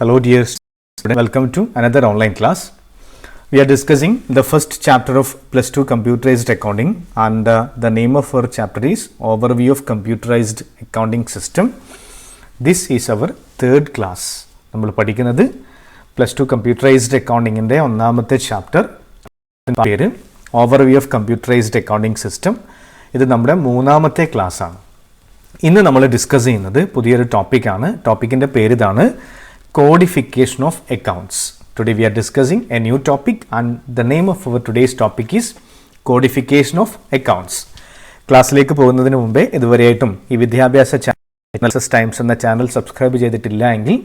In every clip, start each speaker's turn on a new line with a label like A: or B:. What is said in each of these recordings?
A: Hello dear students, welcome to another online class. We are discussing the first chapter of plus 2 computerized accounting and the name of our chapter is Overview of Computerized Accounting System. This is our third class. നമ്മൾ പഠിക്കുന്നത് plus 2 computerized accounting ന്റെ ഒന്നാമത്തെ chapter പേര് Overview of Computerized Accounting System. ഇത് നമ്മുടെ മൂന്നാമത്തെ class ആണ്. ഇന്ന് നമ്മൾ ഡിസ്കസ് ചെയ്യുന്നത് പുതിയൊരു ടോപ്പിക്കാണ്. ടോപ്പിക്കിൻ്റെ പേര് ഇതാണ് Codification of Accounts. Today we are discussing a new topic and the name of our today's topic is Codification of Accounts. ക്ലാസ്സിലേക്ക് പോകുന്നതിന് മുമ്പേ ഇതുവരെയായിട്ടും ഈ വിദ്യാഭ്യാസ ചാനൽ ടൈംസ് എന്ന ചാനൽ സബ്സ്ക്രൈബ് ചെയ്തിട്ടില്ല എങ്കിൽ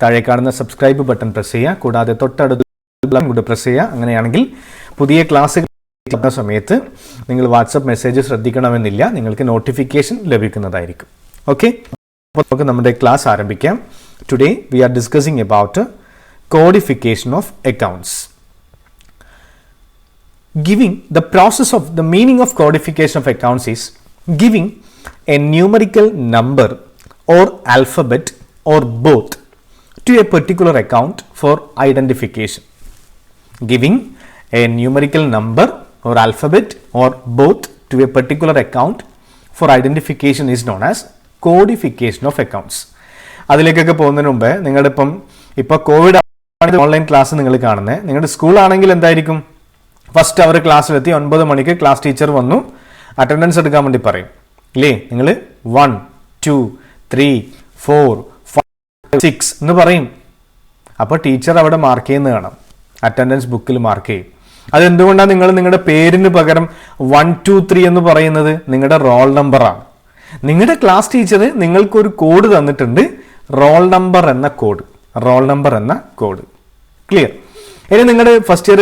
A: താഴെ കാണുന്ന സബ്സ്ക്രൈബ് ബട്ടൺ പ്രസ് ചെയ്യുക. കൂടാതെ തൊട്ടടുത്ത് പ്രസ് ചെയ്യുക. അങ്ങനെയാണെങ്കിൽ പുതിയ ക്ലാസ് സമയത്ത് നിങ്ങൾ വാട്സപ്പ് മെസ്സേജ് ശ്രദ്ധിക്കണമെന്നില്ല, നിങ്ങൾക്ക് നോട്ടിഫിക്കേഷൻ ലഭിക്കുന്നതായിരിക്കും. ഓക്കെ, അപ്പോൾ നമുക്ക് നമ്മുടെ ക്ലാസ് ആരംഭിക്കാം. Today we are discussing about codification of accounts. The process of the meaning of codification of accounts is giving a numerical number or alphabet or both to a particular account for identification. Giving a numerical number or alphabet or both to a particular account for identification is known as codification of accounts. അതിലേക്കൊക്കെ പോകുന്നതിന് മുമ്പേ നിങ്ങളുടെ ഇപ്പോൾ Covid online class നിങ്ങൾ കാണുന്നത്, നിങ്ങളുടെ സ്കൂളാണെങ്കിൽ എന്തായിരിക്കും, first അവർ ക്ലാസ്സിലെത്തി 9 മണിക്ക് ക്ലാസ് ടീച്ചർ വന്നു അറ്റൻഡൻസ് എടുക്കാൻ വേണ്ടി പറയും ഇല്ലേ. നിങ്ങൾ 1 2 3 4 5 6 എന്ന് പറയും. അപ്പോൾ ടീച്ചർ അവിടെ മാർക്ക് ചെയ്യുന്നത് കാണാം, അറ്റൻഡൻസ് ബുക്കിൽ മാർക്ക് ചെയ്യും. അതെന്തുകൊണ്ടാണ് നിങ്ങൾ നിങ്ങളുടെ പേരിന് പകരം 1 2 3 എന്ന് പറയുന്നത്? നിങ്ങളുടെ റോൾ നമ്പറാണ്. നിങ്ങളുടെ ക്ലാസ് ടീച്ചർ നിങ്ങൾക്കൊരു കോഡ് തന്നിട്ടുണ്ട്, റോൾ നമ്പർ എന്ന കോഡ്. റോൾ നമ്പർ എന്ന കോഡ് ക്ലിയർ. ഇനി നിങ്ങളുടെ ഫസ്റ്റ് ഇയർ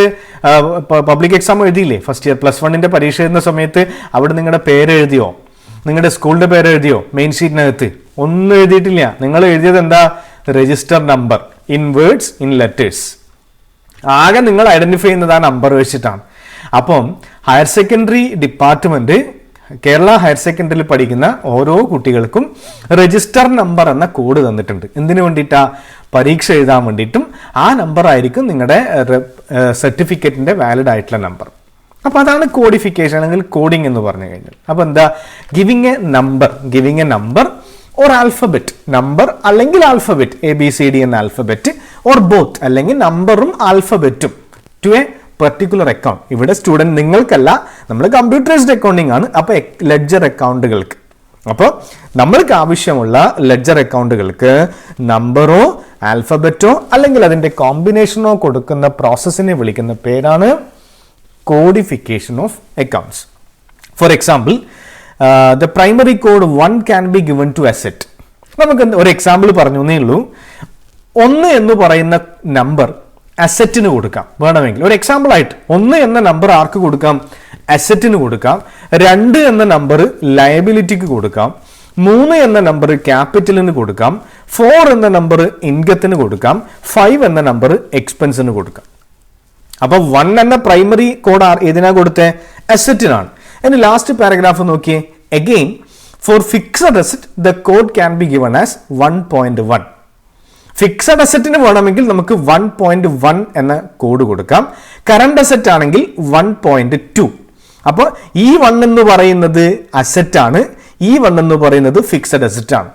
A: പബ്ലിക് എക്സാം എഴുതിയില്ലേ, ഫസ്റ്റ് ഇയർ പ്ലസ് 1ന്റെ പരീക്ഷ എഴുതുന്ന സമയത്ത് അവിടെ നിങ്ങളുടെ പേര് എഴുതിയോ, നിങ്ങളുടെ സ്കൂളിന്റെ പേര് എഴുതിയോ? മെയിൻ ഷീറ്റിനകത്ത് ഒന്നും എഴുതിയിട്ടില്ല. നിങ്ങൾ എഴുതിയത് എന്താ? Register number in words in letters. ആകെ നിങ്ങൾ ഐഡന്റിഫൈ ചെയ്യുന്നത് ആ നമ്പർ വെച്ചിട്ടാണ്. അപ്പം higher secondary department Kerala higher സെക്കൻഡറിയിൽ പഠിക്കുന്ന ഓരോ കുട്ടികൾക്കും രജിസ്റ്റർ നമ്പർ എന്ന കോഡ് തന്നിട്ടുണ്ട്. എന്തിനു വേണ്ടിയിട്ടാ? പരീക്ഷ എഴുതാൻ വേണ്ടിയിട്ടും. ആ നമ്പർ ആയിരിക്കും നിങ്ങളുടെ സർട്ടിഫിക്കറ്റിന്റെ വാലിഡ് ആയിട്ടുള്ള നമ്പർ. അപ്പൊ അതാണ് കോഡിഫിക്കേഷൻ അല്ലെങ്കിൽ കോഡിംഗ് എന്ന് പറഞ്ഞു കഴിഞ്ഞാൽ. അപ്പൊ എന്താ? Giving a number or alphabet. Number അല്ലെങ്കിൽ ആൽഫബറ്റ്, ABCD എന്ന ആൽഫബറ്റ്, ഓർ ബോത്ത് അല്ലെങ്കിൽ നമ്പറും ആൽഫബറ്റും ടു എ പെർട്ടിക്കുലർ അക്കൗണ്ട്. ഇവിടെ സ്റ്റുഡൻറ് നിങ്ങൾക്കല്ല, നമ്മൾ കമ്പ്യൂട്ടറൈസ്ഡ് അക്കൗണ്ടിങ് ആണ്. അപ്പൊ ലെഡ്ജർ അക്കൗണ്ടുകൾക്ക്, അപ്പോൾ നമ്മൾക്ക് ആവശ്യമുള്ള ലെഡ്ജർ അക്കൗണ്ടുകൾക്ക് നമ്പറോ ആൽഫബറ്റോ അല്ലെങ്കിൽ അതിന്റെ കോമ്പിനേഷനോ കൊടുക്കുന്ന പ്രോസസ്സിനെ വിളിക്കുന്ന പേരാണ് codification of accounts. For example, the primary code 1 can be given to asset. നമുക്ക് ഒരു എക്സാമ്പിൾ പറഞ്ഞു എന്നേ ഉള്ളൂ. 1 എന്ന് പറയുന്ന നമ്പർ അസറ്റിന് കൊടുക്കാം. വേണമെങ്കിൽ ഒരു എക്സാമ്പിൾ ആയിട്ട് 1 എന്ന നമ്പർ ആർക്ക് കൊടുക്കാം? അസറ്റിന് കൊടുക്കാം. 2 എന്ന നമ്പർ ലയബിലിറ്റിക്ക് കൊടുക്കാം. 3 എന്ന നമ്പർ ക്യാപിറ്റലിന് കൊടുക്കാം. 4 എന്ന നമ്പർ ഇൻകത്തിന് കൊടുക്കാം. 5 എന്ന നമ്പർ എക്സ്പെൻസിന് കൊടുക്കാം. അപ്പൊ 1 എന്ന പ്രൈമറി കോഡ് ഏതിനാ കൊടുത്തേ? അസറ്റിനാണ്. ഇനി ലാസ്റ്റ് പാരഗ്രാഫ് നോക്കിയേ. Again for fixed asset the code can be given as 1.1. Fixed അസറ്റിന് വേണമെങ്കിൽ നമുക്ക് 1.1 എന്ന കോഡ് കൊടുക്കാം. കറണ്ട് അസറ്റ് ആണെങ്കിൽ 1.2. അപ്പോൾ ഈ 1 എന്ന് പറയുന്നത് അസറ്റ് ആണ്, ഈ 1 എന്ന് പറയുന്നത് ഫിക്സഡ് അസറ്റ് ആണ്.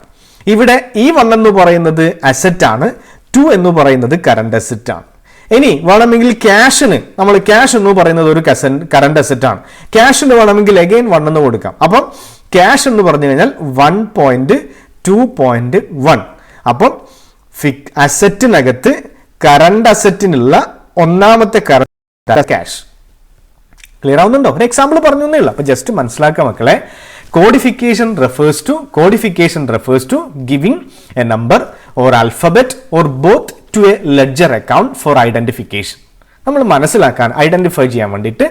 A: ഇവിടെ ഈ 1 എന്ന് പറയുന്നത് അസറ്റ് ആണ്, 2 എന്ന് പറയുന്നത് കറണ്ട് അസറ്റ് ആണ്. ഇനി വേണമെങ്കിൽ ക്യാഷിന്, നമ്മൾ ക്യാഷ് എന്ന് പറയുന്നത് ഒരു കറണ്ട് അസറ്റ് ആണ്. ക്യാഷിന് വേണമെങ്കിൽ അഗൈൻ 1 എന്ന് കൊടുക്കാം. അപ്പം ക്യാഷ് എന്ന് പറഞ്ഞു കഴിഞ്ഞാൽ 1.2.1. അപ്പം അസറ്റിനകത്ത് കറണ്ട് അസറ്റിനുള്ള ഒന്നാമത്തെ കറണ്ട് ക്യാഷ്. ക്ലിയർ ആവുന്നുണ്ടോ? ഒരു എക്സാമ്പിൾ പറഞ്ഞു എന്നേ ഉള്ളൂ. അപ്പൊ ജസ്റ്റ് മനസ്സിലാക്കുക മക്കളെ. Codification refers to giving a number or alphabet or both to a ledger account for identification. നമ്മൾ മനസ്സിലാക്കാൻ, ഐഡന്റിഫൈ ചെയ്യാൻ വേണ്ടിയിട്ട്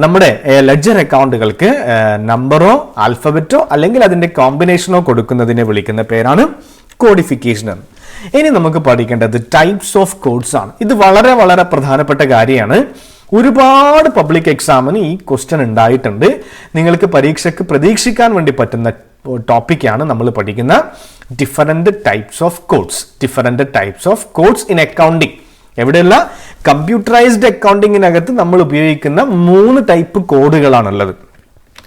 A: നമ്മുടെ ലെഡ്ജർ അക്കൗണ്ടുകൾക്ക് നമ്പറോ ആൽഫബറ്റോ അല്ലെങ്കിൽ അതിന്റെ കോമ്പിനേഷനോ കൊടുക്കുന്നതിനെ വിളിക്കുന്ന പേരാണ് കോഡിഫിക്കേഷൻ എന്ന്. ഇനി നമുക്ക് പഠിക്കേണ്ടത് ടൈപ്സ് ഓഫ് കോഡ്സ് ആണ്. ഇത് വളരെ വളരെ പ്രധാനപ്പെട്ട കാര്യമാണ്. ഒരുപാട് പബ്ലിക് എക്സാമിന് ഈ ക്വസ്റ്റ്യൻ ഉണ്ടായിട്ടുണ്ട്. നിങ്ങൾക്ക് പരീക്ഷയ്ക്ക് പ്രതീക്ഷിക്കാൻ വേണ്ടി പറ്റുന്ന ടോപ്പിക്കാണ് നമ്മൾ പഠിക്കുന്ന different types of codes in accounting. എവിടെയുള്ള കമ്പ്യൂട്ടറൈസ്ഡ് അക്കൗണ്ടിങ്ങിനകത്ത് നമ്മൾ ഉപയോഗിക്കുന്ന 3 ടൈപ്പ് കോഡുകളാണുള്ളത്.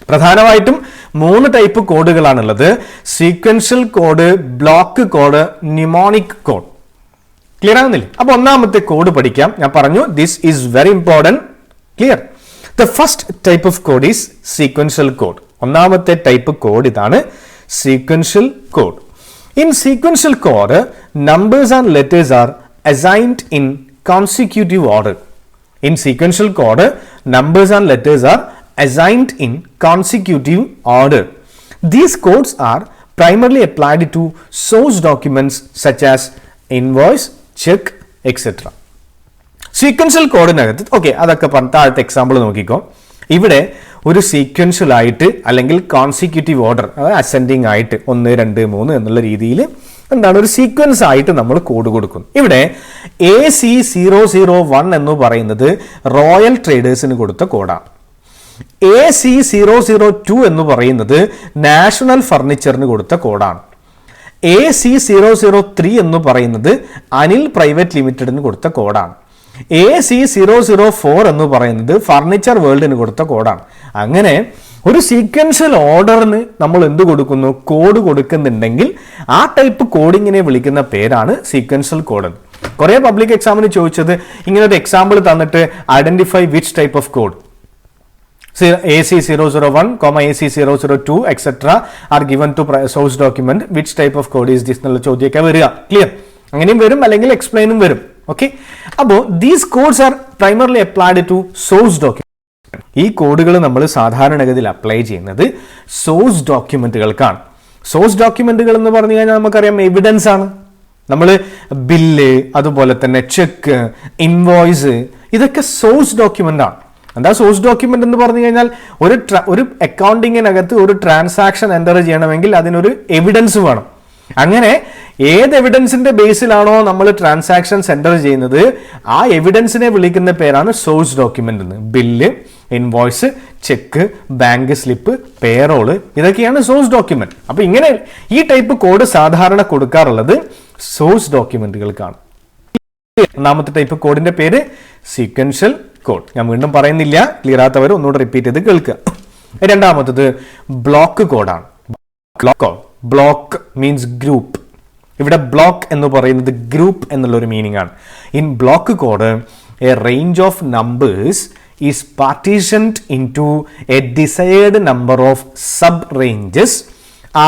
A: പ്രധാനമായിട്ടും 3 ടൈപ്പ് കോഡുകളാണുള്ളത്: sequential code, block code, mnemonic code. Clear ആകുന്നില്ലേ? അപ്പൊ ഒന്നാമത്തെ കോഡ് പഠിക്കാം. ഞാൻ പറഞ്ഞു this is very important. Clear? The first type of code is sequential code. ഒന്നാമത്തെ ടൈപ്പ് കോഡ് ഇതാണ്, sequential code. In sequential code, numbers and letters are assigned in consecutive order. In sequential code, numbers and letters are assigned in consecutive order. These codes are primarily applied to source documents such as invoice, check, etc. Sequential കോഡിനകത്ത് അതൊക്കെ താഴത്തെ example നോക്കിക്കോ. ഇവിടെ ഒരു sequential ആയിട്ട് അല്ലെങ്കിൽ consecutive order, അതായത് ascending ആയിട്ട് 1, 2, 3 എന്നുള്ള രീതിയിൽ ഒരു സീക്വൻസ് ആയിട്ട് നമ്മൾ കോഡ് കൊടുക്കും. ഇവിടെ AC001 എന്ന് പറയുന്നത് റോയൽ ട്രേഡേഴ്സിന് കൊടുത്ത കോഡാണ്. AC002 എന്ന് പറയുന്നത് നാഷണൽ ഫർണിച്ചറിന് കൊടുത്ത കോഡാണ്. AC003 എന്ന് പറയുന്നത് അനിൽ പ്രൈവറ്റ് ലിമിറ്റഡിന് കൊടുത്ത കോഡാണ്. AC004 എന്ന് പറയുന്നത് ഫർണിച്ചർ വേൾഡിന് കൊടുത്ത കോഡാണ്. അങ്ങനെ ഒരു സീക്വൻഷ്യൽ ഓർഡറിന് നമ്മൾ എന്ത് കൊടുക്കുന്നു? കോഡ് കൊടുക്കുന്നുണ്ടെങ്കിൽ ആ ടൈപ്പ് കോഡിങ്ങിനെ വിളിക്കുന്ന പേരാണ് സീക്വൻഷ്യൽ കോഡ്. കുറെ പബ്ലിക് എക്സാമിന് ചോദിച്ചത് ഇങ്ങനെ ഒരു എക്സാമ്പിൾ തന്നിട്ട് identify which type of code. AC001, AC002 etc. are given to source document. Which type of code is this എന്നുള്ള ചോദ്യമൊക്കെ വരിക. ക്ലിയർ? അങ്ങനെയും വരും, അല്ലെങ്കിൽ എക്സ്പ്ലെയിനും വരും. ഓക്കെ, അപ്പോൾ these codes are primarily applied to source document. ഈ കോഡുകൾ നമ്മൾ സാധാരണഗതിയിൽ അപ്ലൈ ചെയ്യുന്നത് സോഴ്സ് ഡോക്യുമെന്റുകൾക്കാണ്. സോഴ്സ് ഡോക്യുമെന്റുകൾ എന്ന് പറഞ്ഞു കഴിഞ്ഞാൽ നമുക്കറിയാം എവിഡൻസ് ആണ്. നമ്മൾ ബില്ല്, അതുപോലെ തന്നെ ചെക്ക്, ഇൻവോയ്സ്, ഇതൊക്കെ സോഴ്സ് ഡോക്യുമെന്റ് ആണ്. എന്താ സോഴ്സ് ഡോക്യുമെന്റ് എന്ന് പറഞ്ഞു കഴിഞ്ഞാൽ ഒരു അക്കൗണ്ടിങ്ങിനകത്ത് ഒരു ട്രാൻസാക്ഷൻ എൻ്റർ ചെയ്യണമെങ്കിൽ അതിനൊരു എവിഡൻസ് വേണം. അങ്ങനെ ഏത് എവിഡൻസിന്റെ ബേസിലാണോ നമ്മൾ ട്രാൻസാക്ഷൻസ് എൻ്റർ ചെയ്യുന്നത് ആ എവിഡൻസിനെ വിളിക്കുന്ന പേരാണ് സോഴ്സ് ഡോക്യുമെന്റ് എന്ന്. Bill, invoice, check, bank slip, payroll, ഇതൊക്കെയാണ് സോഴ്സ് ഡോക്യുമെന്റ്. അപ്പൊ ഇങ്ങനെ ഈ ടൈപ്പ് കോഡ് സാധാരണ കൊടുക്കാറുള്ളത് സോഴ്സ് ഡോക്യുമെന്റുകൾക്കാണ്. ഒന്നാമത്തെ ടൈപ്പ് കോഡിന്റെ പേര് സീക്വൻഷ്യൽ കോഡ്. ഞാൻ വീണ്ടും പറയുന്നില്ല, ക്ലിയർ ആത്തവർ ഒന്നുകൂടെ റിപ്പീറ്റ് ചെയ്ത് കേൾക്കുക. രണ്ടാമത്തത് ബ്ലോക്ക് കോഡാണ്. Block means group. ഇവിടെ ബ്ലോക്ക് എന്ന് പറയുന്നത് ഗ്രൂപ്പ് എന്നുള്ള ഒരു മീനിങ് ആണ്. In block code a range of numbers is partitioned into a desired number of sub ranges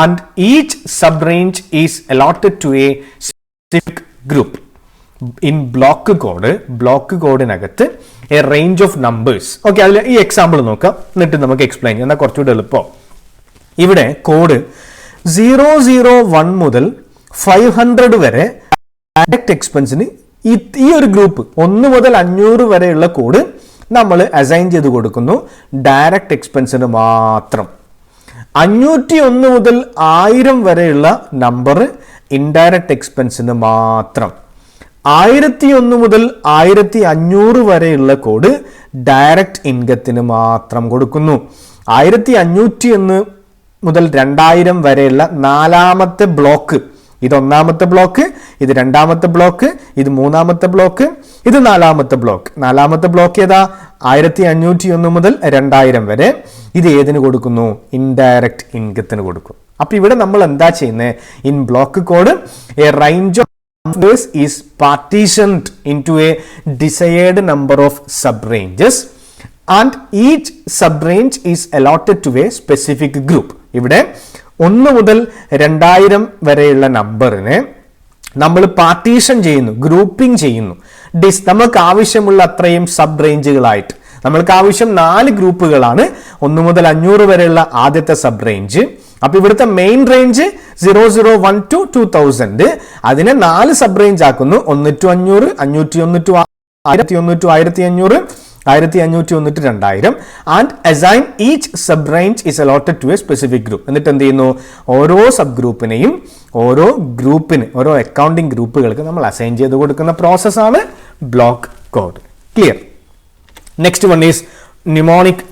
A: and each sub range is allotted to a specific group. In block കോഡിനകത്ത് a range of numbers. Okay, അതിൽ ഈ example നോക്കാം, എന്നിട്ട് നമുക്ക് explain ചെയ്യാം, എന്നാൽ കുറച്ചുകൂടെ എളുപ്പം. ഇവിടെ കോഡ് 001 മുതൽ 500 വരെ ഡയറക്റ്റ് എക്സ്പെൻസിന് ഈ ഒരു ഗ്രൂപ്പ് 1 മുതൽ 500 വരെയുള്ള കോഡ് നമ്മൾ അസൈൻ ചെയ്ത് കൊടുക്കുന്നു ഡയറക്റ്റ് എക്സ്പെൻസിന് മാത്രം. 501 മുതൽ 1000 വരെയുള്ള നമ്പർ ഇൻഡയറക്റ്റ് എക്സ്പെൻസിന് മാത്രം. 1001 മുതൽ 1500 വരെയുള്ള കോഡ് ഡയറക്റ്റ് ഇൻകത്തിന് മാത്രം കൊടുക്കുന്നു. 1501 മുതൽ 2000 വരെയുള്ള 4ാമത്തെ ബ്ലോക്ക്, ഇത് 1ാമത്തെ ബ്ലോക്ക്, ഇത് 2ാമത്തെ ബ്ലോക്ക്, ഇത് 3ാമത്തെ ബ്ലോക്ക്, ഇത് 4ാമത്തെ ബ്ലോക്ക്. 4ാമത്തെ ബ്ലോക്ക് ഏതാ? 1501 മുതൽ 2000 വരെ. ഇത് ഏതിന് കൊടുക്കുന്നു? ഇൻഡയറക്റ്റ് ഇൻകത്തിന് കൊടുക്കും. അപ്പൊ ഇവിടെ നമ്മൾ എന്താ ചെയ്യുന്നത്? In block code a range of numbers is partitioned into a desired number of subranges and each subrange is allotted to a specific group. ഇവിടെ 1 മുതൽ 2000 വരെയുള്ള നമ്പറിനെ നമ്മൾ പാർട്ടീഷൻ ചെയ്യുന്നു, ഗ്രൂപ്പിംഗ് ചെയ്യുന്നു. നമുക്ക് ആവശ്യമുള്ള അത്രയും സബ് റേഞ്ചുകളായിട്ട്. നമ്മൾക്ക് ആവശ്യം 4 ഗ്രൂപ്പുകളാണ്. 1 മുതൽ 500 വരെയുള്ള ആദ്യത്തെ സബ് റേഞ്ച്. അപ്പൊ ഇവിടുത്തെ മെയിൻ റേഞ്ച് 0001 to 2000. അതിനെ 4 സബ് റേഞ്ച് ആക്കുന്നു. 1 to 500, 501 to 1001 to 1500, 1501 to 2000. And assign each sub range is allotted to a specific group. എന്നിട്ട് എന്ത് ചെയ്യുന്നു? ഓരോ സബ് ഗ്രൂപ്പിനെയും ഓരോ അക്കൗണ്ടിങ് ഗ്രൂപ്പുകൾക്ക് നമ്മൾ അസൈൻ ചെയ്ത് കൊടുക്കുന്ന പ്രോസസ്സാണ് block code. Clear? Next one is mnemonic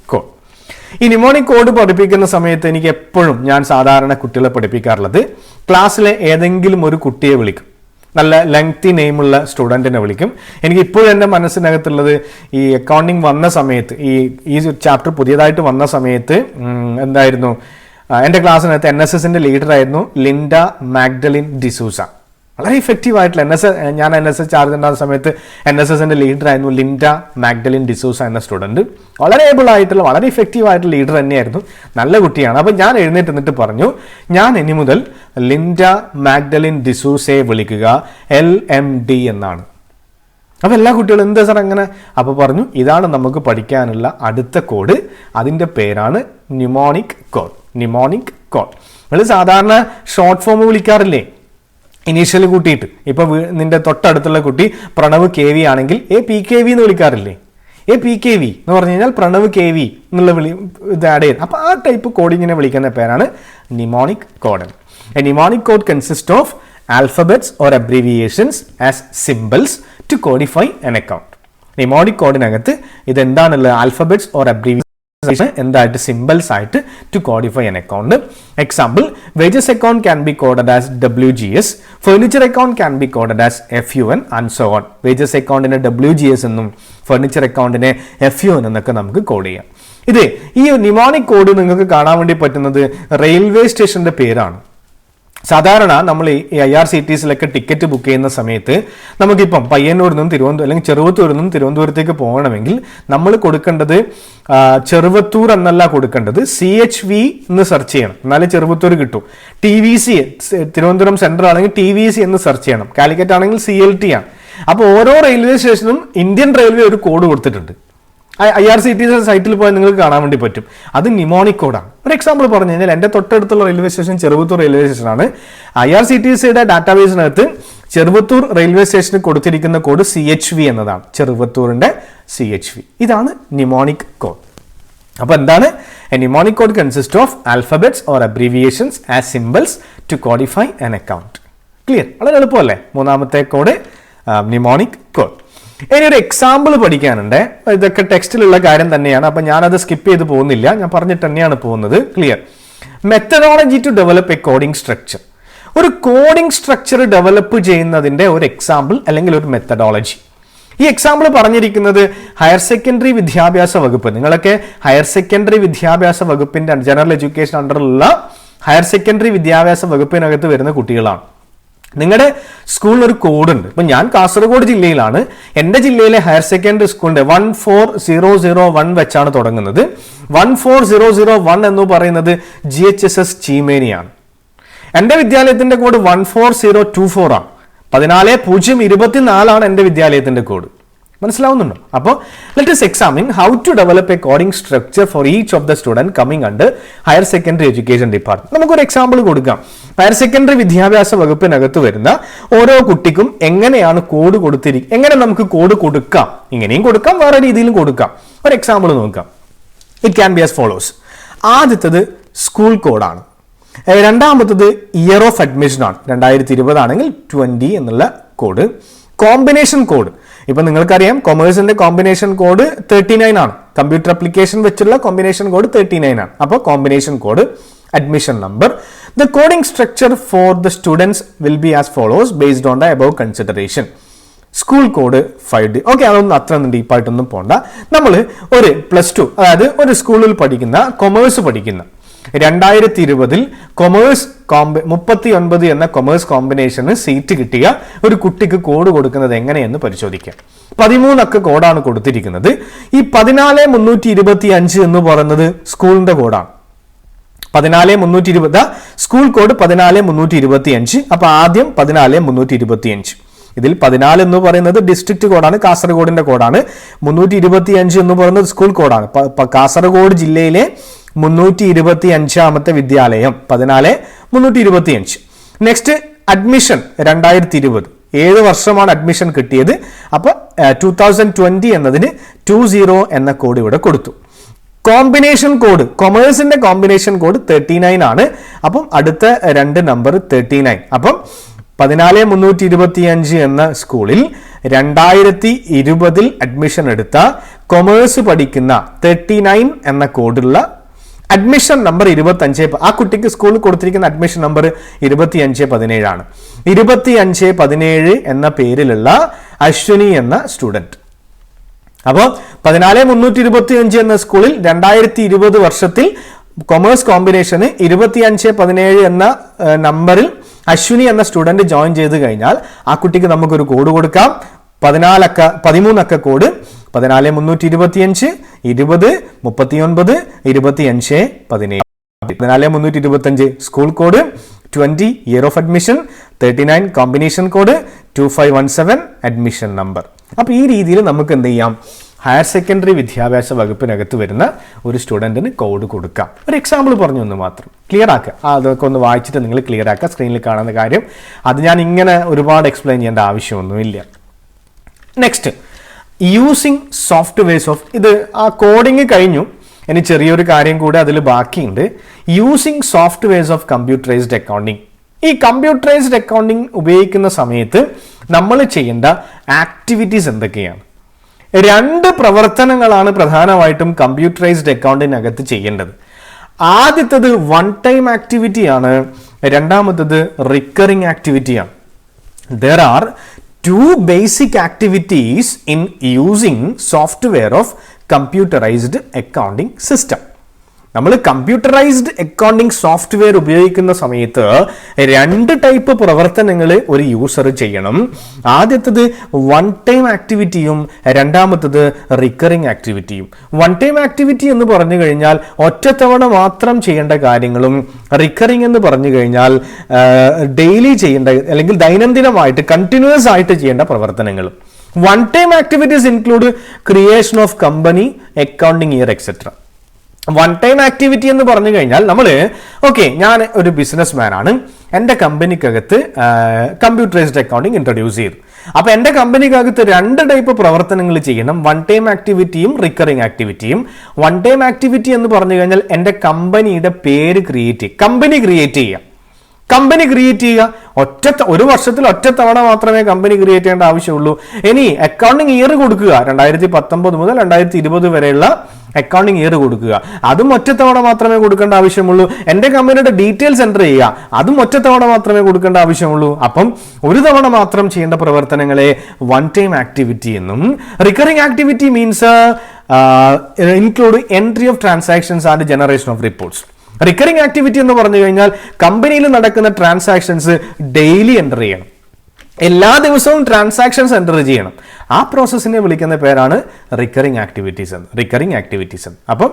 A: code. ഈ നിമോണിക് കോഡ് പഠിപ്പിക്കുന്ന സമയത്ത് എനിക്ക് എപ്പോഴും ഞാൻ സാധാരണ കുട്ടികളെ പഠിപ്പിക്കാറുള്ളത് ക്ലാസ്സിലെ ഏതെങ്കിലും ഒരു കുട്ടിയെ വിളിക്കും, നല്ല ലെങ്തി നെയിമുള്ള സ്റ്റുഡൻറ്റിനെ വിളിക്കും. എനിക്ക് ഇപ്പോഴും എൻ്റെ മനസ്സിനകത്തുള്ളത് ഈ അക്കൗണ്ടിങ് വന്ന സമയത്ത് ഈ ചാപ്റ്റർ പുതിയതായിട്ട് വന്ന സമയത്ത് എന്തായിരുന്നു, എൻ്റെ ക്ലാസ്സിനകത്ത് NSSൻ്റെ ലീഡറായിരുന്നു ലിൻഡ മാഗ്ഡലിൻ ഡിസൂസ. വളരെ ഇഫക്റ്റീവ് ആയിട്ടുള്ള ഞാൻ NSS ചാർജ് ഉണ്ടാകുന്ന സമയത്ത് NSSൻ്റെ ലീഡറായിരുന്നു ലിൻഡ മാഗ്ഡലിൻ ഡിസൂസ എന്ന സ്റ്റുഡൻറ്റ്. വളരെ ഏബിൾ ആയിട്ടുള്ള വളരെ ഇഫക്റ്റീവ് ആയിട്ടുള്ള ലീഡർ തന്നെയായിരുന്നു, നല്ല കുട്ടിയാണ്. അപ്പോൾ ഞാൻ എഴുന്നേറ്റ് നിന്നിട്ട് പറഞ്ഞു, ഞാൻ ഇനി മുതൽ ലിൻഡ മാഗ്ഡലിൻ ഡിസൂസയെ വിളിക്കുക LMD എന്നാണ്. അപ്പോൾ എല്ലാ കുട്ടികളും എന്താ സാർ അങ്ങനെ? അപ്പോൾ പറഞ്ഞു, ഇതാണ് നമുക്ക് പഠിക്കാനുള്ള അടുത്ത കോഡ്, അതിൻ്റെ പേരാണ് ന്യൂമോണിക് കോഡ്. ന്യൂമോണിക് കോഡ് നിങ്ങൾ സാധാരണ ഷോർട്ട് ഫോം വിളിക്കാറില്ലേ, ഇനീഷ്യൽ കൂട്ടിയിട്ട്. ഇപ്പൊ നിന്റെ തൊട്ടടുത്തുള്ള കുട്ടി പ്രണവ് KV ആണെങ്കിൽ PKV എന്ന് വിളിക്കാറില്ലേ? PKV എന്ന് പറഞ്ഞു കഴിഞ്ഞാൽ പ്രണവ് KV എന്നുള്ള ഇത് ആഡ് ചെയ്യും. അപ്പൊ ആ ടൈപ്പ് കോഡിങ്ങിനെ വിളിക്കുന്ന പേരാണ് mnemonic code. A mnemonic code consist of alphabets or abbreviations as symbols to codify an account. Mnemonic കോഡിനകത്ത് ഇത് എന്താണുള്ളത്? ആൽഫബറ്റ്സ് ഓർ അബ്രീവിയേഷൻ എന്തായിട്ട് സിംബൽസ് ആയിട്ട് to codify an account. Example, wages account can be coded as WGS, furniture account can be coded as FUN and so on. Wages അക്കൗണ്ടിനെ WGS എന്നും furniture അക്കൗണ്ടിനെ FUN എന്നൊക്കെ നമുക്ക് കോഡ് ചെയ്യാം. ഇത് ഈ ന്യൂമോണിക് കോഡ് നിങ്ങൾക്ക് കാണാൻ വേണ്ടി പറ്റുന്നത് റെയിൽവേ സ്റ്റേഷന്റെ പേരാണ്. സാധാരണ നമ്മൾ ഈ IRCTCയിലൊക്കെ ടിക്കറ്റ് ബുക്ക് ചെയ്യുന്ന സമയത്ത് നമുക്കിപ്പം പയ്യന്നൂരിൽ നിന്നും തിരുവനന്തപുരം അല്ലെങ്കിൽ ചെറുവത്തൂരിൽ നിന്നും തിരുവനന്തപുരത്തേക്ക് പോകണമെങ്കിൽ നമ്മൾ കൊടുക്കേണ്ടത് ചെറുവത്തൂർ എന്നല്ല കൊടുക്കേണ്ടത്, CHV എന്ന് സെർച്ച് ചെയ്യണം, എന്നാലേ ചെറുവത്തൂർ കിട്ടും. TVC തിരുവനന്തപുരം സെൻട്രൽ ആണെങ്കിൽ TVC എന്ന് സെർച്ച് ചെയ്യണം. കാലിക്കറ്റ് ആണെങ്കിൽ CLT ആണ്. അപ്പോൾ ഓരോ റെയിൽവേ സ്റ്റേഷനും ഇന്ത്യൻ റെയിൽവേ ഒരു കോഡ് കൊടുത്തിട്ടുണ്ട്. IRCTC സൈറ്റിൽ പോയാൽ നിങ്ങൾക്ക് കാണാൻ വേണ്ടി പറ്റും. അത് ന്യൂമോണിക് കോഡാണ്. ഒരു എക്സാമ്പിൾ പറഞ്ഞു കഴിഞ്ഞാൽ എൻ്റെ തൊട്ടടുത്തുള്ള റെയിൽവേ സ്റ്റേഷൻ ചെറുവത്തൂർ റെയിൽവേ സ്റ്റേഷനാണ്. IRCTCയുടെ ഡാറ്റാബേസിനകത്ത് ചെറുവത്തൂർ റെയിൽവേ സ്റ്റേഷന് കൊടുത്തിരിക്കുന്ന കോഡ് CHV എന്നതാണ്, ചെറുവത്തൂരിന്റെ CHV. ഇതാണ് ന്യൂമോണിക് കോഡ്. അപ്പോൾ എന്താണ്? A mnemonic code consist of alphabets or abbreviations as symbols to codify an account. Clear? വളരെ എളുപ്പമല്ലേ? മൂന്നാമത്തെ കോഡ് ന്യൂമോണിക് കോഡ്. ഇനി ഒരു എക്സാമ്പിൾ പഠിക്കാനുണ്ട്. ഇതൊക്കെ ടെക്സ്റ്റിലുള്ള കാര്യം തന്നെയാണ്, അപ്പൊ ഞാനത് സ്കിപ്പ് ചെയ്ത് പോകുന്നില്ല, ഞാൻ പറഞ്ഞിട്ട് തന്നെയാണ് പോകുന്നത്. Clear? Methodology to develop a coding structure. ഒരു കോഡിംഗ് സ്ട്രക്ചർ ഡെവലപ്പ് ചെയ്യുന്നതിന്റെ ഒരു എക്സാമ്പിൾ അല്ലെങ്കിൽ ഒരു മെത്തഡോളജി. ഈ എക്സാമ്പിൾ പറഞ്ഞിരിക്കുന്നത് ഹയർ സെക്കൻഡറി വിദ്യാഭ്യാസ വകുപ്പ്. നിങ്ങളൊക്കെ ഹയർ സെക്കൻഡറി വിദ്യാഭ്യാസ വകുപ്പിന്റെ ജനറൽ എഡ്യൂക്കേഷൻ അണ്ടറിലുള്ള ഹയർ സെക്കൻഡറി വിദ്യാഭ്യാസ വകുപ്പിനകത്ത് വരുന്ന കുട്ടികളാണ്. നിങ്ങളുടെ സ്കൂളിൽ ഒരു കോഡ് ഉണ്ട്. ഇപ്പൊ ഞാൻ കാസർഗോഡ് ജില്ലയിലാണ്. എൻ്റെ ജില്ലയിലെ ഹയർ സെക്കൻഡറി സ്കൂളിന്റെ 14001 വെച്ചാണ് തുടങ്ങുന്നത്. 14001 എന്ന് പറയുന്നത് GHSS ചീമേനിയാണ്. എൻ്റെ വിദ്യാലയത്തിന്റെ കോഡ് 14024 ആണ്. 14024 എൻ്റെ വിദ്യാലയത്തിന്റെ കോഡ്. മനസ്സിലാവുന്നുണ്ടോ? അപ്പോൾ let us examine how to develop a coding structure for each of the student coming under higher secondary education department. നമുക്കൊരു എക്സാമ്പിൾ കൊടുക്കാം. ഹയർ സെക്കൻഡറി വിദ്യാഭ്യാസ വകുപ്പിനകത്ത് വരുന്ന ഓരോ കുട്ടിക്കും എങ്ങനെയാണ് കോഡ് കൊടുത്തിരിക്കുക, എങ്ങനെ നമുക്ക് കോഡ് കൊടുക്കാം, ഇങ്ങനെയും കൊടുക്കാം, വേറെ രീതിയിലും കൊടുക്കാം. ഒരു എക്സാമ്പിൾ നോക്കാം. It can be as follows. ആദ്യത്തത് സ്കൂൾ കോഡാണ്. രണ്ടാമത്തത് ഇയർ ഓഫ് അഡ്മിഷൻ ആണ്. 2020 ആണെങ്കിൽ 20 എന്നുള്ള കോഡ്. കോമ്പിനേഷൻ കോഡ്, ഇപ്പൊ നിങ്ങൾക്കറിയാം കൊമേഴ്സിന്റെ കോമ്പിനേഷൻ കോഡ് 39 ആണ്. കമ്പ്യൂട്ടർ അപ്ലിക്കേഷൻ വെച്ചുള്ള കോമ്പിനേഷൻ കോഡ് 39 ആണ്. അപ്പോൾ combination code, admission number. The coding structure for the students will be as follows based on the above consideration. School code 5D. Okay, അതൊന്നും അത്ര ഡീപ്പായിട്ടൊന്നും പോണ്ട. നമ്മൾ ഒരു +2, അതായത് ഒരു സ്കൂളിൽ പഠിക്കുന്ന കൊമേഴ്സ് പഠിക്കുന്ന 2020 കൊമേഴ്സ് 39 എന്ന കൊമേഴ്സ് കോമ്പിനേഷന് സീറ്റ് കിട്ടിയ ഒരു കുട്ടിക്ക് കോഡ് കൊടുക്കുന്നത് എങ്ങനെയെന്ന് പരിശോധിക്കാം. 13 അക്ക കോഡാണ് കൊടുത്തിരിക്കുന്നത്. ഈ 14325 എന്ന് പറയുന്നത് സ്കൂളിന്റെ കോഡാണ്. 14320 സ്കൂൾ കോഡ് 14325. അപ്പൊ ആദ്യം 14325. ഇതിൽ 14 എന്ന് പറയുന്നത് ഡിസ്ട്രിക്ട് കോഡാണ്, കാസർഗോഡിന്റെ കോഡാണ്. 325 എന്ന് പറയുന്നത് സ്കൂൾ കോഡാണ്. കാസർഗോഡ് ജില്ലയിലെ 325ാമത്തെ വിദ്യാലയം 14325. നെക്സ്റ്റ് അഡ്മിഷൻ 2020, 7 വർഷമാണ് അഡ്മിഷൻ കിട്ടിയത്. അപ്പൊ 2020 എന്നതിന് 20 എന്ന കോഡ് ഇവിടെ കൊടുത്തു. കോമ്പിനേഷൻ കോഡ്, കൊമേഴ്സിന്റെ കോമ്പിനേഷൻ കോഡ് 39 ആണ്. അപ്പം അടുത്ത 2 നമ്പർ 39. അപ്പം 14325 എന്ന സ്കൂളിൽ 2020 അഡ്മിഷൻ എടുത്ത കൊമേഴ്സ് പഠിക്കുന്ന 39 എന്ന കോഡുള്ള അഡ്മിഷൻ നമ്പർ 25, ആ കുട്ടിക്ക് സ്കൂളിൽ കൊടുത്തിരിക്കുന്ന അഡ്മിഷൻ നമ്പർ 2517 ആണ്. 2517 എന്ന പേരിലുള്ള അശ്വിനി എന്ന സ്റ്റുഡന്റ്. അപ്പോൾ 14325 എന്ന സ്കൂളിൽ 2020 വർഷത്തിൽ കൊമേഴ്സ് കോമ്പിനേഷന് 2517 എന്ന നമ്പറിൽ അശ്വിനി എന്ന സ്റ്റുഡന്റ് ജോയിൻ ചെയ്ത് കഴിഞ്ഞാൽ ആ കുട്ടിക്ക് നമുക്കൊരു കോഡ് കൊടുക്കാം. 13 അക്ക code 14325 20 39 25 17. 14325 school code, 20 year of admission, 39 combination code, 2517 admission number. അപ്പൊ ഈ രീതിയിൽ നമുക്ക് എന്ത് ചെയ്യാം, ഹയർ സെക്കൻഡറി വിദ്യാഭ്യാസ വകുപ്പിനകത്ത് വരുന്ന ഒരു സ്റ്റുഡന്റിന് കോഡ് കൊടുക്കാം. ഒരു എക്സാമ്പിൾ പറഞ്ഞു എന്ന് മാത്രം. ക്ലിയർ ആക്കുക, അതൊക്കെ ഒന്ന് വായിച്ചിട്ട് നിങ്ങൾ ക്ലിയർ ആക്കുക. സ്ക്രീനിൽ കാണുന്ന കാര്യം അത് ഞാൻ ഇങ്ങനെ ഒരുപാട് എക്സ്പ്ലെയിൻ ചെയ്യേണ്ട ആവശ്യമൊന്നുമില്ല. നെക്സ്റ്റ്, യൂസിങ് സോഫ്റ്റ്വെയർസ് ഓഫ്, ഇത് ആ കോഡിങ് കഴിഞ്ഞു, ഇനി ചെറിയൊരു കാര്യം കൂടെ അതിൽ ബാക്കിയുണ്ട്. Using softwares of computerised accounting. ഈ കമ്പ്യൂട്ടറൈസ്ഡ് അക്കൗണ്ടിങ് ഉപയോഗിക്കുന്ന സമയത്ത് നമ്മൾ ചെയ്യേണ്ട ആക്ടിവിറ്റീസ് എന്തൊക്കെയാണ്? 2 പ്രവർത്തനങ്ങളാണ് പ്രധാനമായിട്ടും കമ്പ്യൂട്ടറൈസ്ഡ് അക്കൗണ്ടിനകത്ത് ചെയ്യേണ്ടത്. ആദ്യത്തത് വൺ ടൈം ആക്ടിവിറ്റിയാണ്, രണ്ടാമത്തത് recurring ആക്ടിവിറ്റിയാണ്. There are 2 basic activities in using software of computerized accounting system. നമ്മൾ കമ്പ്യൂട്ടറൈസ്ഡ് അക്കൗണ്ടിങ് സോഫ്റ്റ്വെയർ ഉപയോഗിക്കുന്ന സമയത്ത് 2 ടൈപ്പ് പ്രവർത്തനങ്ങൾ ഒരു യൂസർ ചെയ്യണം. ആദ്യത്തത് വൺ ടൈം ആക്ടിവിറ്റിയും രണ്ടാമത്തത് റിക്കറിംഗ് ആക്ടിവിറ്റിയും. വൺ ടൈം ആക്ടിവിറ്റി എന്ന് പറഞ്ഞു കഴിഞ്ഞാൽ ഒറ്റത്തവണ മാത്രം ചെയ്യേണ്ട കാര്യങ്ങളും, റിക്കറിംഗ് എന്ന് പറഞ്ഞു കഴിഞ്ഞാൽ ഡെയിലി ചെയ്യേണ്ട അല്ലെങ്കിൽ ദൈനംദിനമായിട്ട് കണ്ടിന്യൂസ് ആയിട്ട് ചെയ്യേണ്ട പ്രവർത്തനങ്ങളും. One time activities include creation of company, accounting year etcetera. One time activity എന്ന് പറഞ്ഞു കഴിഞ്ഞാൽ ഞാൻ ഒരു ബിസിനസ് മാൻ ആണ്, എൻ്റെ കമ്പനിക്കകത്ത് കമ്പ്യൂട്ടറൈസ്ഡ് അക്കൗണ്ടിങ് ഇൻട്രൊഡ്യൂസ് ചെയ്തു. അപ്പൊ എൻ്റെ കമ്പനിക്കകത്ത് 2 ടൈപ്പ് പ്രവർത്തനങ്ങൾ ചെയ്യണം, വൺ ടൈം ആക്ടിവിറ്റിയും റിക്കറിംഗ് ആക്ടിവിറ്റിയും. വൺ ടൈം ആക്ടിവിറ്റി എന്ന് പറഞ്ഞു കഴിഞ്ഞാൽ എൻ്റെ കമ്പനിയുടെ പേര് കമ്പനി ക്രിയേറ്റ് ചെയ്യുക. ഒരു വർഷത്തിൽ ഒറ്റത്തവണ മാത്രമേ കമ്പനി ക്രിയേറ്റ് ചെയ്യേണ്ട ആവശ്യമുള്ളൂ. ഇനി അക്കൗണ്ടിങ് ഇയർ കൊടുക്കുക, 2019 മുതൽ 2020 വരെയുള്ള അക്കൗണ്ടിങ് ഇയർ കൊടുക്കുക, അതും ഒറ്റത്തവണ മാത്രമേ കൊടുക്കേണ്ട ആവശ്യമുള്ളൂ. എൻ്റെ കമ്പനിയുടെ ഡീറ്റെയിൽസ് എൻ്റർ ചെയ്യുക, അതും ഒറ്റത്തവണ മാത്രമേ കൊടുക്കേണ്ട ആവശ്യമുള്ളൂ. അപ്പം ഒരു തവണ മാത്രം ചെയ്യേണ്ട പ്രവർത്തനങ്ങളെ വൺ ടൈം ആക്ടിവിറ്റി എന്നും. Recurring activity means include entry of transactions and generation of reports. Recurring activity എന്ന് പറഞ്ഞു കഴിഞ്ഞാൽ കമ്പനിയിൽ നടക്കുന്ന ട്രാൻസാക്ഷൻസ് ഡെയിലി എൻ്റർ ചെയ്യണം, എല്ലാ ദിവസവും ട്രാൻസാക്ഷൻസ് എൻ്റർ ചെയ്യണം. ആ പ്രോസസ്സിനെ വിളിക്കുന്ന പേരാണ് റിക്കറിംഗ് ആക്ടിവിറ്റീസ് എന്ന്. അപ്പം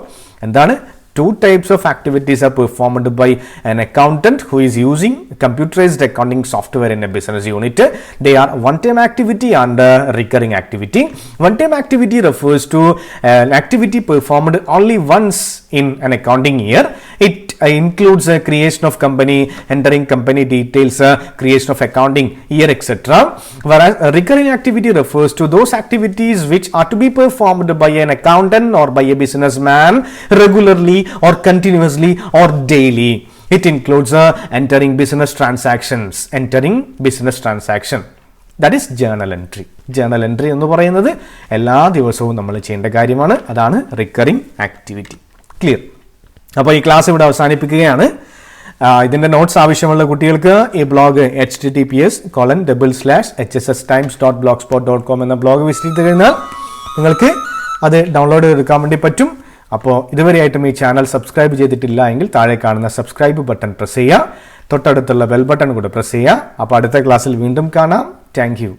A: എന്താണ്, 2 types of activities are performed by an accountant who is using computerized accounting software in a business unit. They are one-time activity and recurring activity. One-time activity refers to an activity performed only once in an accounting year. It includes creation of company, entering company details, creation of accounting year, etc. Whereas recurring activity refers to those activities which are to be performed by an accountant or by a businessman regularly or continuously or daily. It includes entering business transaction. That is journal entry. Journal entry എന്ന് പറയുന്നത് എല്ലാ ദിവസവും നമ്മൾ ചെയ്യേണ്ട കാര്യമാണ്. അതാണ് recurring activity. Clear? അപ്പോൾ ഈ ക്ലാസ് ഇവിടെ അവസാനിപ്പിക്കുകയാണ്. ഇതിൻ്റെ നോട്ട്സ് ആവശ്യമുള്ള കുട്ടികൾക്ക് ഈ ബ്ലോഗ് https://hsstimes.blogspot.com എന്ന ബ്ലോഗ് വിസിറ്റ് ചെയ്ത് കഴിഞ്ഞാൽ നിങ്ങൾക്ക് അത് ഡൗൺലോഡ് ചെയ്തെടുക്കാൻ വേണ്ടി പറ്റും. അപ്പോൾ ഇതുവരെയായിട്ടും ഈ ചാനൽ സബ്സ്ക്രൈബ് ചെയ്തിട്ടില്ല എങ്കിൽ താഴെ കാണുന്ന സബ്സ്ക്രൈബ് ബട്ടൺ പ്രസ് ചെയ്യുക, തൊട്ടടുത്തുള്ള ബെൽ ബട്ടൺ കൂടെ പ്രസ് ചെയ്യുക. അപ്പോൾ അടുത്ത ക്ലാസ്സിൽ വീണ്ടും കാണാം. Thank you.